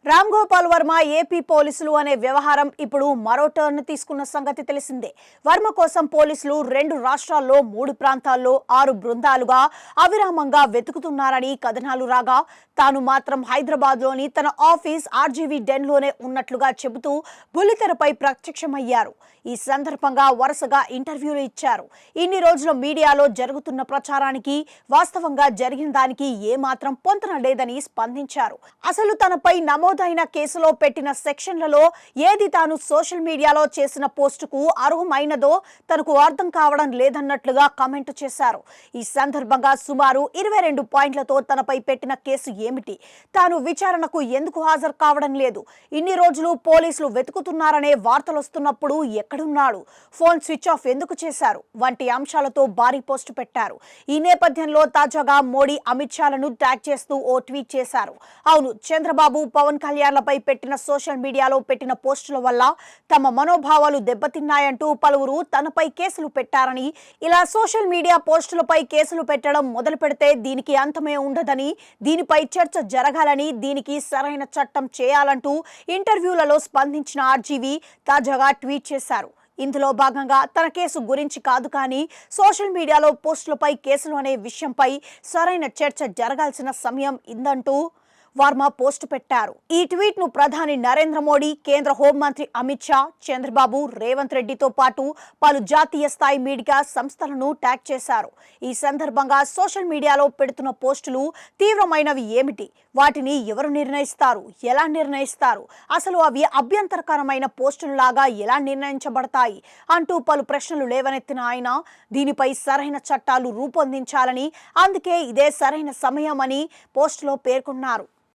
Ram Gopal Varma AP పోలీసులు అనే వ్యవహారం ఇప్పుడు మరో టర్న్ తీసుకున్న సంగతి తెలిసిందే. వర్మ కోసం పోలీసులు 2 రాష్ట్రాల్లో 3 ప్రాంతాల్లో 6 బృందాలుగా అవిరామంగా వెతుకుతున్నారని కథనాలు రాగా, తాను మాత్రం హైదరాబాద్లోని తన ఆఫీస్ ఆర్జీవీ డెన్లోనే ఉన్నట్లుగా చెబుతూ బుల్లితెరపై ప్రత్యక్షమయ్యారు. ఈ సందర్భంగా వరుసగా ఇంటర్వ్యూలు ఇచ్చారు. ఇన్ని రోజుల మీడియాలో జరుగుతున్న ప్రచారానికి వాస్తవంగా జరిగిన దానికి ఏమాత్రం పొంతన లేదని స్పందించారు. అసలు తనపై నమోదైన కేసులో పెట్టిన సెక్షన్లలో ఏది తాను సోషల్ మీడియాలో చేసిన పోస్టుకు అర్హమైనదో తనకు అర్థం కావడం లేదన్నట్లుగా కామెంట్ చేశారు. ఈ సందర్భంగా సుమారు 22 పాయింట్లతో తనపై పెట్టిన కేసు ఏమిటి, తాను విచారణకు ఎందుకు హాజరు కావడం లేదు, ఇన్ని రోజులు పోలీసులు వెతుకుతున్నారనే వార్తలు వస్తున్నప్పుడు ఎక్కడున్నాడు, ఫోన్ స్విచ్ ఆఫ్ ఎందుకు చేశారు వంటి అంశాలతో భారీ పోస్టు పెట్టారు. ఈ నేపథ్యంలో తాజాగా మోడీ అమిత్ షాలను ట్యాగ్ చేస్తూ ఓ ట్వీట్ చేశారు. అవును, చంద్రబాబు పవన్ కళ్యాణ్లపై పెట్టిన సోషల్ మీడియాలో పెట్టిన పోస్టుల వల్ల తమ మనోభావాలు దెబ్బతిన్నాయంటూ పలువురు తనపై కేసులు పెట్టారని, ఇలా సోషల్ మీడియా పోస్టులపై కేసులు పెట్టడం మొదలు పెడితే దీనికి అంతమే ఉండదని, దీనిపై చర్చ జరగాలని, దీనికి సరైన చట్టం చేయాలంటూ ఇంటర్వ్యూలలో స్పందించిన ఆర్జీవీ తాజాగా ట్వీట్ చేశారు. ఇందులో భాగంగా తన కేసు గురించి కాదు కానీ సోషల్ మీడియాలో పోస్టులపై కేసులు అనే విషయంపై సరైన చర్చ జరగాల్సిన సమయం ఇందంటూ వర్మ పోస్టు పెట్టారు. ఈ ట్వీట్ ను ప్రధాని నరేంద్ర మోడీ, కేంద్ర హోంమంత్రి అమిత్ షా, చంద్రబాబు, రేవంత్ రెడ్డితో పాటు పలు జాతీయ స్థాయి మీడియా సంస్థలను ట్యాగ్ చేశారు. ఈ సందర్భంగా సోషల్ మీడియాలో పెడుతున్న పోస్టులు తీవ్రమైనవి ఏమిటి, వాటిని ఎవరు నిర్ణయిస్తారు, ఎలా నిర్ణయిస్తారు, అసలు అవి అభ్యంతరకరమైన పోస్టులలాగా ఎలా నిర్ణయించబడతాయి అంటూ పలు ప్రశ్నలు లేవనెత్తిన ఆయన దీనిపై సరైన చట్టాలు రూపొందించాలని, అందుకే ఇదే సరైన సమయమని పోస్టులో పేర్కొన్నారు.